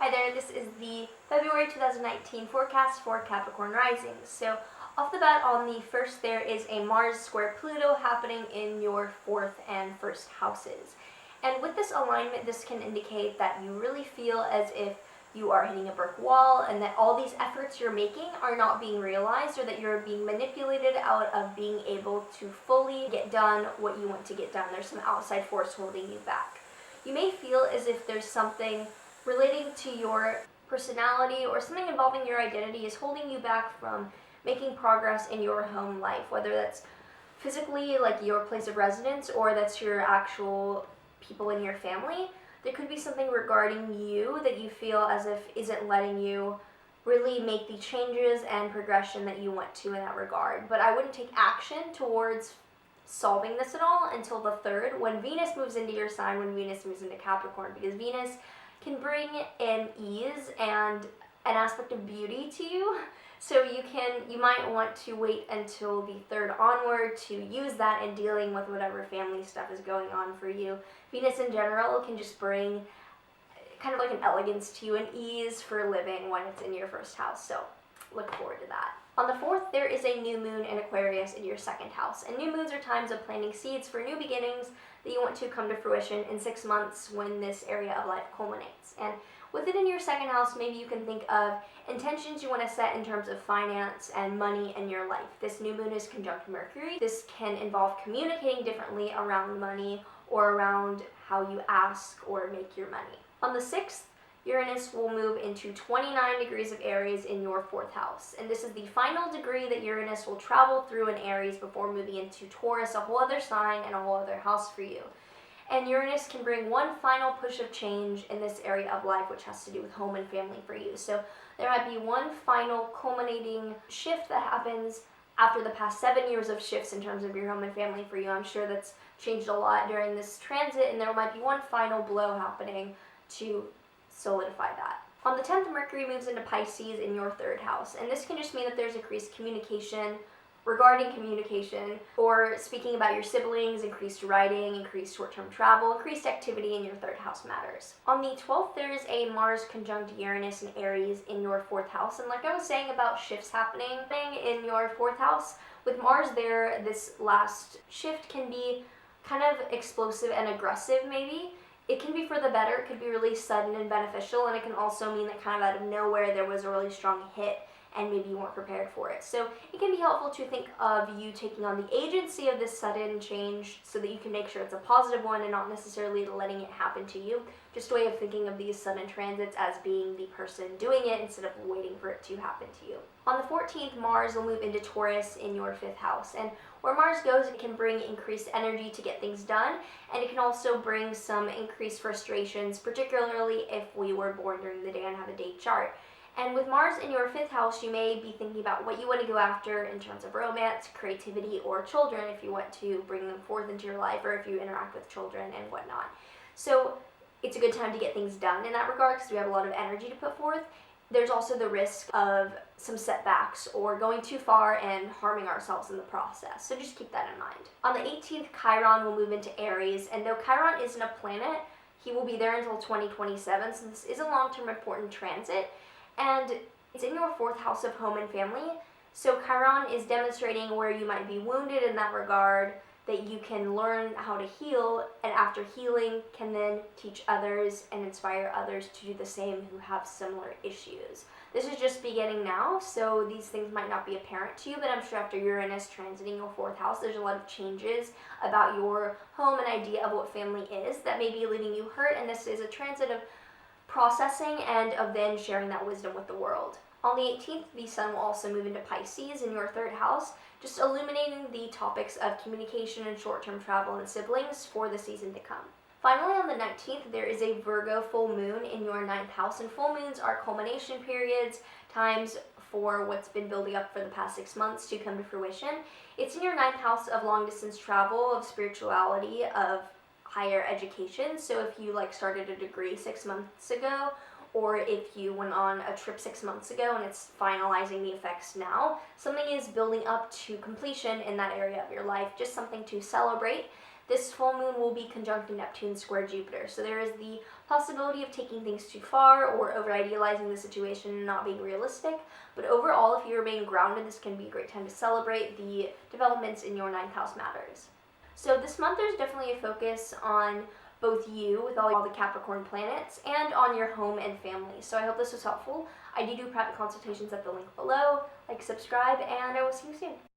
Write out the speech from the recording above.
Hi there, this is the February 2019 forecast for Capricorn Risings. So off the bat on the first, there is a Mars square Pluto happening in your 4th and 1st houses. And with this alignment, this can indicate that you really feel as if you are hitting a brick wall and that all these efforts you're making are not being realized, or that you're being manipulated out of being able to fully get done what you want to get done. There's some outside force holding you back. You may feel as if there's something relating to your personality or something involving your identity is holding you back from making progress in your home life, whether that's physically, like your place of residence, or that's your actual people in your family. There could be something regarding you that you feel as if isn't letting you really make the changes and progression that you want to in that regard. But I wouldn't take action towards solving this at all until the 3rd, when Venus moves into your sign, when Venus moves into Capricorn, because Venus can bring in ease and an aspect of beauty to you. So you might want to wait until the 3rd onward to use that in dealing with whatever family stuff is going on for you. Venus in general can just bring kind of like an elegance to you, an ease for living when it's in your 1st house. So look forward to that. On the 4th, there is a new moon in Aquarius in your 2nd house. And new moons are times of planting seeds for new beginnings that you want to come to fruition in 6 months when this area of life culminates. And with it in your 2nd house, maybe you can think of intentions you want to set in terms of finance and money in your life. This new moon is conjunct Mercury. This can involve communicating differently around money or around how you ask or make your money. On the 6th, Uranus will move into 29 degrees of Aries in your 4th house. And this is the final degree that Uranus will travel through in Aries before moving into Taurus, a whole other sign and a whole other house for you. And Uranus can bring one final push of change in this area of life, which has to do with home and family for you. So there might be one final culminating shift that happens after the past 7 years of shifts in terms of your home and family for you. I'm sure that's changed a lot during this transit, and there might be one final blow happening to solidify that. On the 10th, Mercury moves into Pisces in your 3rd house, and this can just mean that there's increased communication regarding communication, or speaking about your siblings, increased writing, increased short-term travel, increased activity in your 3rd house matters. On the 12th, there is a Mars conjunct Uranus and Aries in your 4th house, and like I was saying about shifts happening in your 4th house, with Mars there, this last shift can be kind of explosive and aggressive maybe. It can be for the better, it could be really sudden and beneficial, and it can also mean that kind of out of nowhere there was a really strong hit and maybe you weren't prepared for it. So it can be helpful to think of you taking on the agency of this sudden change so that you can make sure it's a positive one and not necessarily letting it happen to you. Just a way of thinking of these sudden transits as being the person doing it instead of waiting for it to happen to you. On the 14th, Mars will move into Taurus in your 5th house. And where Mars goes, it can bring increased energy to get things done, and it can also bring some increased frustrations, particularly if we were born during the day and have a date chart. And with Mars in your 5th house, you may be thinking about what you want to go after in terms of romance, creativity, or children if you want to bring them forth into your life, or if you interact with children and whatnot. So it's a good time to get things done in that regard because we have a lot of energy to put forth. There's also the risk of some setbacks or going too far and harming ourselves in the process. So just keep that in mind. On the 18th, Chiron will move into Aries, and though Chiron isn't a planet, he will be there until 2027, so this is a long-term important transit. And it's in your 4th house of home and family. So Chiron is demonstrating where you might be wounded in that regard, that you can learn how to heal, and after healing can then teach others and inspire others to do the same who have similar issues. This is just beginning now, so these things might not be apparent to you, but I'm sure after Uranus transiting your 4th house, there's a lot of changes about your home and idea of what family is that may be leaving you hurt, and this is a transit of processing and of then sharing that wisdom with the world. On the 18th, the Sun will also move into Pisces in your 3rd house, just illuminating the topics of communication and short-term travel and siblings for the season to come. Finally, on the 19th, there is a Virgo full moon in your 9th house, and full moons are culmination periods, times for what's been building up for the past 6 months to come to fruition. It's in your 9th house of long-distance travel, of spirituality, of higher education. So if you started a degree 6 months ago, or if you went on a trip 6 months ago and it's finalizing the effects now, something is building up to completion in that area of your life, just something to celebrate. This full moon will be conjuncting Neptune square Jupiter. So there is the possibility of taking things too far or over-idealizing the situation and not being realistic. But overall, if you remain grounded, this can be a great time to celebrate the developments in your 9th house matters. So this month there's definitely a focus on both you with all the Capricorn planets and on your home and family. So I hope this was helpful. I do private consultations at the link below. Like, subscribe, and I will see you soon.